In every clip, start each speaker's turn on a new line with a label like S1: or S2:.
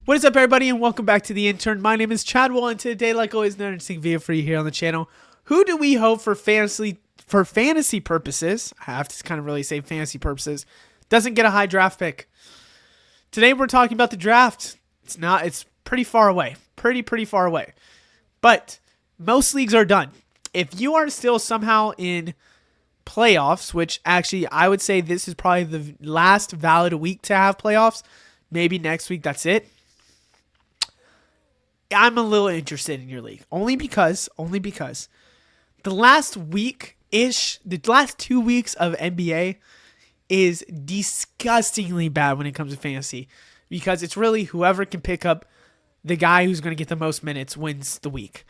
S1: What is up, everybody, and welcome back to The Intern. My name is Chadwell, and today, like always, another interesting video for you here on the channel. Who do we hope for fantasy purposes, I have to kind of really say fantasy purposes, doesn't get a high draft pick? Today, we're talking about the draft. It's pretty far away. Pretty far away. But most leagues are done. If you are still somehow in playoffs, which actually I would say this is probably the last valid week to have playoffs, maybe next week that's it. I'm a little interested in your league. Only because the last week-ish, the last 2 weeks of NBA is disgustingly bad when it comes to fantasy. Because it's really whoever can pick up the guy who's going to get the most minutes wins the week.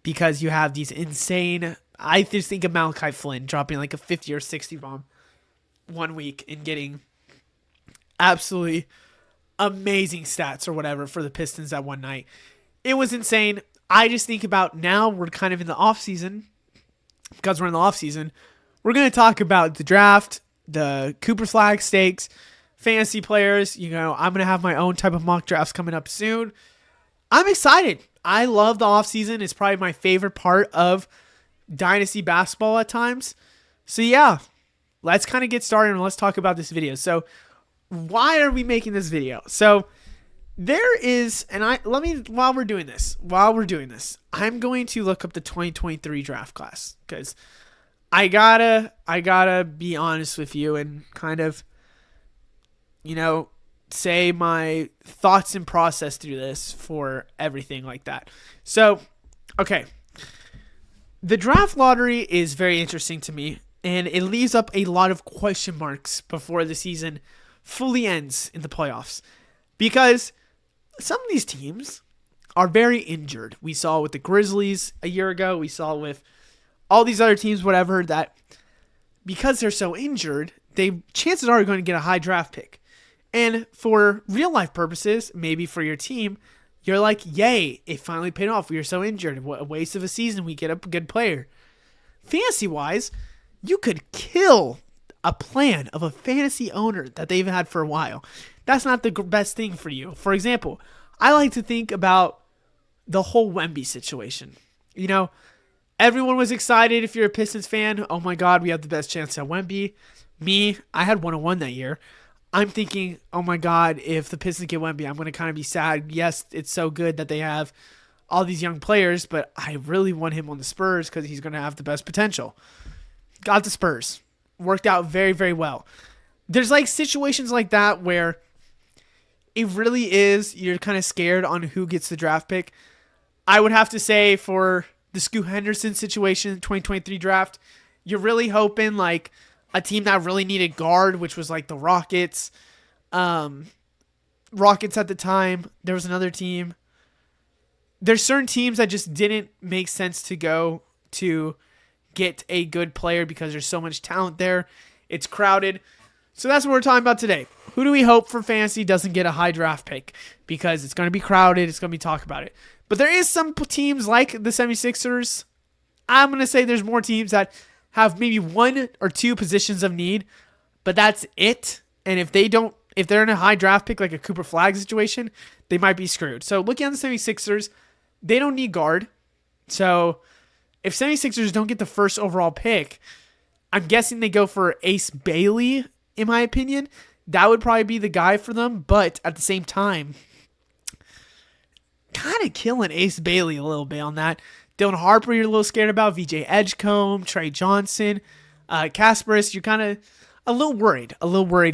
S1: Because you have these insane... I just think of Malachi Flynn dropping like a 50 or 60 bomb 1 week and getting absolutely amazing stats or whatever for the Pistons that one night. It was insane. I just think about now we're kind of in the off season. Because we're in the off season, we're going to talk about the draft, the Cooper Flag stakes, fantasy players. You know, I'm going to have my own type of mock drafts coming up soon. I'm excited. I love the off season. It's probably my favorite part of Dynasty basketball at times. So yeah, let's kind of get started and let's talk about this video. So why are we making this video? So there is, and while we're doing this, I'm going to look up the 2023 draft class because I gotta be honest with you and kind of, you know, say my thoughts and process through this for everything like that. So, okay. The draft lottery is very interesting to me, and it leaves up a lot of question marks before the season fully ends in the playoffs. Because some of these teams are very injured. We saw with the Grizzlies a year ago. We saw with all these other teams, whatever, that because they're so injured, chances are going to get a high draft pick. And for real life purposes, maybe for your team, you're like, yay, it finally paid off. We were so injured. What a waste of a season. We get a good player. Fantasy-wise, you could kill a plan of a fantasy owner that they've had for a while. That's not the best thing for you. For example, I like to think about the whole Wemby situation. You know, everyone was excited if you're a Pistons fan. Oh my God, we have the best chance at Wemby. Me, I had 101 that year. I'm thinking, oh my God, if the Pistons get Wemby, I'm going to kind of be sad. Yes, it's so good that they have all these young players, but I really want him on the Spurs because he's going to have the best potential. Got the Spurs. Worked out very, very well. There's like situations like that where it really is, you're kind of scared on who gets the draft pick. I would have to say for the Scoot Henderson situation, 2023 draft, you're really hoping like a team that really needed guard, which was like the Rockets. Rockets at the time. There was another team. There's certain teams that just didn't make sense to go to get a good player because there's so much talent there. It's crowded. So that's what we're talking about today. Who do we hope for fantasy doesn't get a high draft pick? Because it's going to be crowded. It's going to be talk about it. But there is some teams like the 76ers. I'm going to say there's more teams that have maybe 1 or 2 positions of need, but that's it. And if they're in a high draft pick, like a Cooper Flag situation, they might be screwed. So looking at the 76ers, they don't need guard. So if 76ers don't get the first overall pick, I'm guessing they go for Ace Bailey, in my opinion. That would probably be the guy for them, but at the same time, kind of killing Ace Bailey a little bit on that. Dylan Harper, you're a little scared about. VJ Edgecombe, Trey Johnson, Kasparis, you're kind of a little worried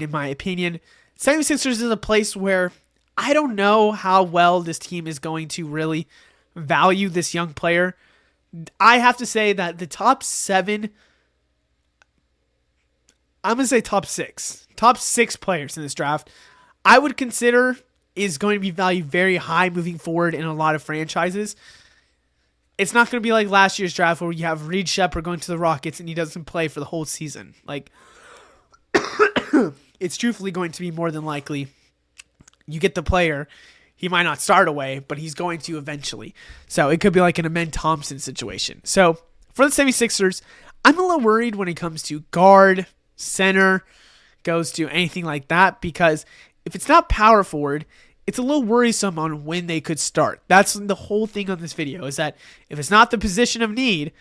S1: in my opinion. 76ers is a place where I don't know how well this team is going to really value this young player. I have to say that the top 7, I'm going to say top 6 players in this draft, I would consider is going to be valued very high moving forward in a lot of franchises. It's not going to be like last year's draft where you have Reed Sheppard going to the Rockets and he doesn't play for the whole season. Like, it's truthfully going to be more than likely you get the player. He might not start away, but he's going to eventually. So it could be like an Amen Thompson situation. So for the 76ers, I'm a little worried when it comes to guard, center, goes to anything like that, because if it's not power forward, it's a little worrisome on when they could start. That's the whole thing on this video, is that if it's not the position of need,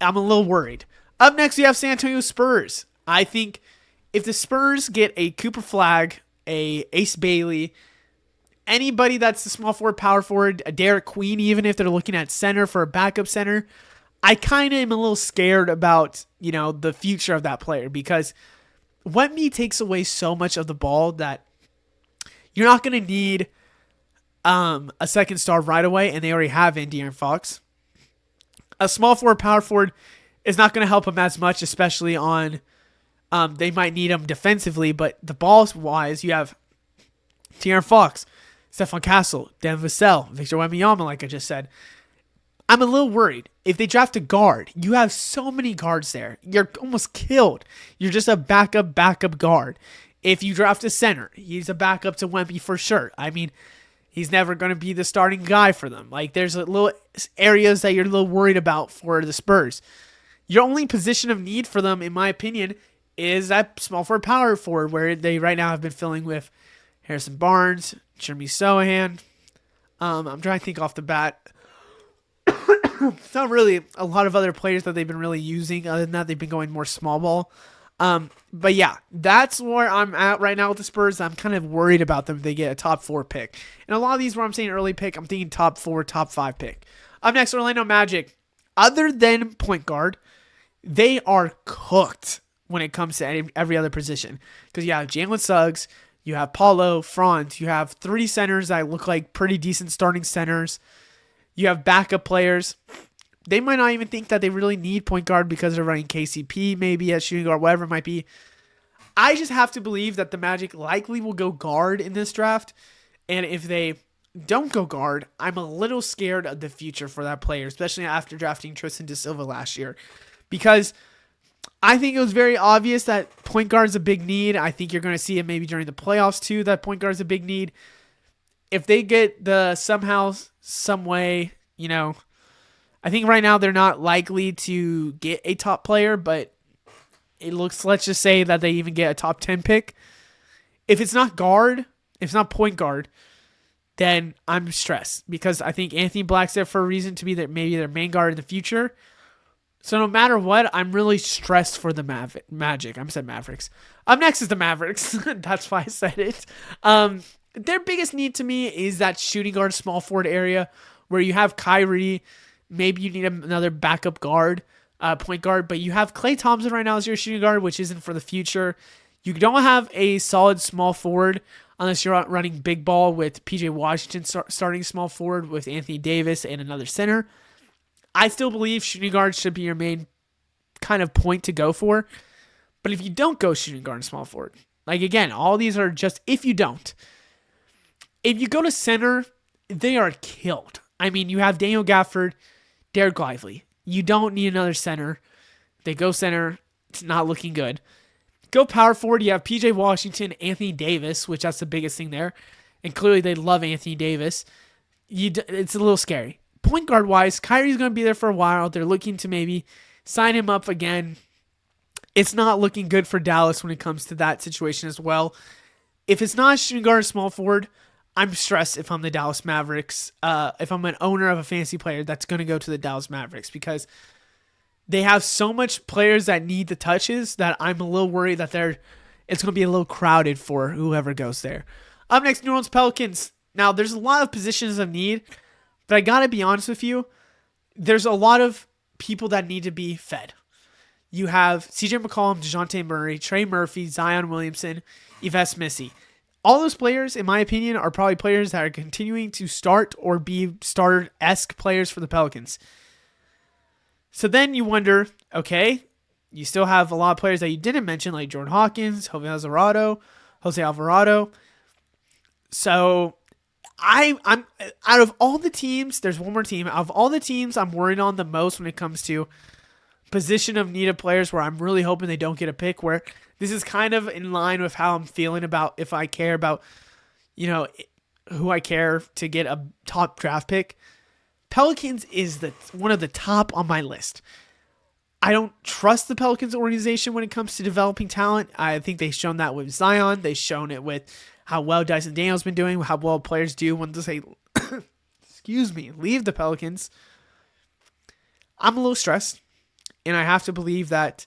S1: I'm a little worried. Up next, we have San Antonio Spurs. I think if the Spurs get a Cooper Flagg, a Ace Bailey, anybody that's a small forward, power forward, a Derek Queen, even if they're looking at center for a backup center, I kind of am a little scared about, the future of that player, because Wemby takes away so much of the ball that you're not going to need a second star right away, and they already have in De'Aaron Fox. A small forward, power forward is not going to help him as much, especially on they might need him defensively, but the balls-wise, you have De'Aaron Fox, Stephon Castle, Dan Vassell, Victor Wembanyama, like I just said. I'm a little worried. If they draft a guard, you have so many guards there. You're almost killed. You're just a backup guard. If you draft a center, he's a backup to Wemby for sure. I mean, he's never going to be the starting guy for them. Like, there's a little areas that you're a little worried about for the Spurs. Your only position of need for them, in my opinion, is that small forward, power forward, where they right now have been filling with Harrison Barnes, Jeremy Sohan. I'm trying to think off the bat. It's not really a lot of other players that they've been really using. Other than that, they've been going more small ball. But yeah, that's where I'm at right now with the Spurs. I'm kind of worried about them if they get a top 4 pick. And a lot of these where I'm saying early pick, I'm thinking top 4, top 5 pick. Up next, Orlando Magic. Other than point guard, they are cooked when it comes to every other position. Because you have Jalen Suggs, you have Paulo, Franz, you have 3 centers that look like pretty decent starting centers. You have backup players. They might not even think that they really need point guard because they're running KCP maybe as shooting guard, whatever it might be. I just have to believe that the Magic likely will go guard in this draft. And if they don't go guard, I'm a little scared of the future for that player, especially after drafting Tristan da Silva last year. Because I think it was very obvious that point guard is a big need. I think you're going to see it maybe during the playoffs too, that point guard is a big need. If they get the somehow, some way, I think right now they're not likely to get a top player, but let's just say that they even get a top 10 pick. If it's not guard, if it's not point guard, then I'm stressed because I think Anthony Black's there for a reason to be maybe their main guard in the future. So no matter what, I'm really stressed for the Magic. I said Mavericks. Up next is the Mavericks. That's why I said it. Their biggest need to me is that shooting guard, small forward area where you have Kyrie. Maybe you need another backup guard, point guard, but you have Klay Thompson right now as your shooting guard, which isn't for the future. You don't have a solid small forward unless you're running big ball with PJ Washington starting small forward with Anthony Davis and another center. I still believe shooting guard should be your main kind of point to go for. But if you don't go shooting guard and small forward, like again, all these are just if you don't. If you go to center, they are killed. I mean, you have Daniel Gafford, Derek Lively. You don't need another center. They go center. It's not looking good. Go power forward. You have PJ Washington, Anthony Davis, which that's the biggest thing there. And clearly they love Anthony Davis. It's a little scary. Point guard wise, Kyrie's going to be there for a while. They're looking to maybe sign him up again. It's not looking good for Dallas when it comes to that situation as well. If it's not shooting guard or small forward, I'm stressed if I'm the Dallas Mavericks. If I'm an owner of a fantasy player that's going to go to the Dallas Mavericks because they have so much players that need the touches that I'm a little worried that it's going to be a little crowded for whoever goes there. Up next, New Orleans Pelicans. Now, there's a lot of positions of need, but I got to be honest with you. There's a lot of people that need to be fed. You have CJ McCollum, DeJounte Murray, Trey Murphy, Zion Williamson, Yves Missy. All those players, in my opinion, are probably players that are continuing to start or be starter-esque players for the Pelicans. So then you wonder, okay, you still have a lot of players that you didn't mention, like Jordan Hawkins, Jose Alvarado. So I'm out of all the teams, there's one more team. Out of all the teams I'm worried on the most when it comes to position of needed players where I'm really hoping they don't get a pick, where this is kind of in line with how I'm feeling about if I care about, who I care to get a top draft pick. Pelicans is one of the top on my list. I don't trust the Pelicans organization when it comes to developing talent. I think they've shown that with Zion. They've shown it with how well Dyson Daniels been doing, how well players do when they leave the Pelicans. I'm a little stressed, and I have to believe that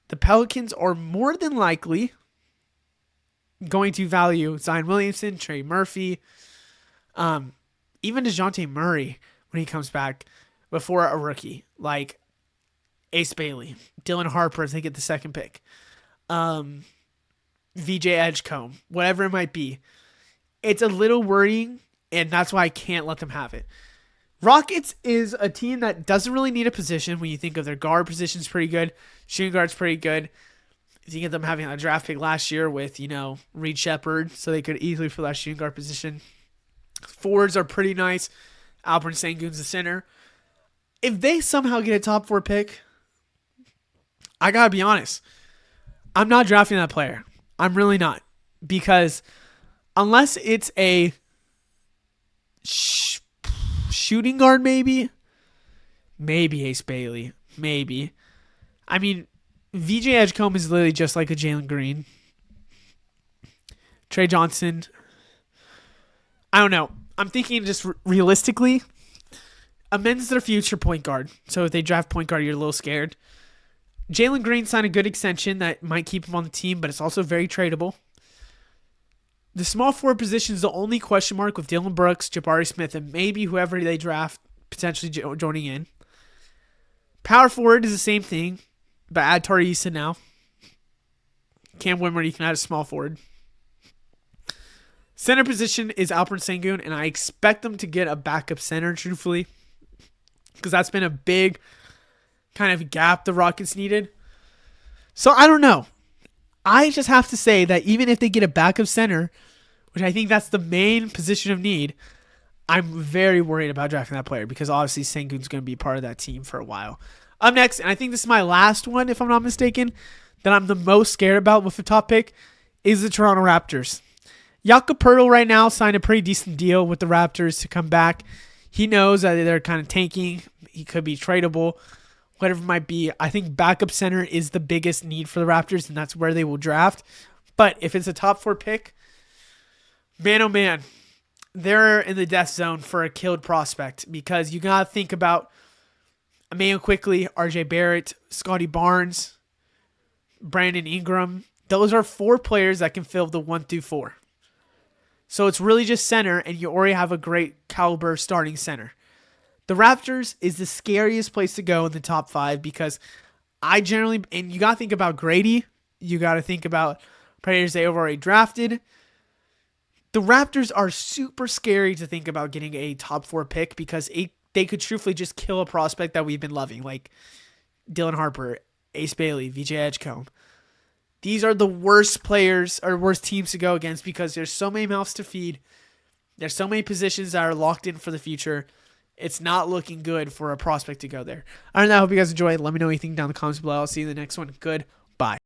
S1: the Pelicans are more than likely going to value Zion Williamson, Trey Murphy, even DeJounte Murray when he comes back before a rookie like Ace Bailey, Dylan Harper if they get the second pick, VJ Edgecombe, whatever it might be. It's a little worrying, and that's why I can't let them have it. Rockets is a team that doesn't really need a position when you think of their guard position's pretty good. Shooting guard's pretty good. You think of them having a draft pick last year with, Reed Shepherd, so they could easily fill that shooting guard position. Forwards are pretty nice. Alperen Sengun's the center. If they somehow get a top 4 pick, I gotta be honest, I'm not drafting that player. I'm really not. Because unless it's a shooting guard, maybe Ace Bailey, maybe. I mean, VJ Edgecombe is literally just like a Jalen Green. Trey Johnson, I don't know. I'm thinking just realistically, Amen's their future point guard. So if they draft point guard, you're a little scared. Jalen Green signed a good extension that might keep him on the team, but it's also very tradable. The small forward position is the only question mark with Dylan Brooks, Jabari Smith, and maybe whoever they draft potentially joining in. Power forward is the same thing, but add Tari Eason now. Cam Wimmer, you can add a small forward. Center position is Alperen Sengun, and I expect them to get a backup center, truthfully, because that's been a big kind of gap the Rockets needed. So I don't know. I just have to say that even if they get a backup center, which I think that's the main position of need, I'm very worried about drafting that player because obviously Sengun's going to be part of that team for a while. Up next, and I think this is my last one if I'm not mistaken, that I'm the most scared about with the top pick, is the Toronto Raptors. Jakob Poeltl right now signed a pretty decent deal with the Raptors to come back. He knows that they're kind of tanking. He could be tradable, whatever it might be. I think backup center is the biggest need for the Raptors, and that's where they will draft. But if it's a top 4 pick, man, oh man, they're in the death zone for a killed prospect because you got to think about Emmanuel Quickley, RJ Barrett, Scotty Barnes, Brandon Ingram. Those are 4 players that can fill the 1 through 4. So it's really just center, and you already have a great caliber starting center. The Raptors is the scariest place to go in the top 5 because and you got to think about Grady. You got to think about players they've already drafted. The Raptors are super scary to think about getting a top 4 pick because they could truthfully just kill a prospect that we've been loving, like Dylan Harper, Ace Bailey, VJ Edgecombe. These are the worst players or worst teams to go against because there's so many mouths to feed. There's so many positions that are locked in for the future. It's not looking good for a prospect to go there. I don't know. I hope you guys enjoyed. Let me know anything down in the comments below. I'll see you in the next one. Goodbye.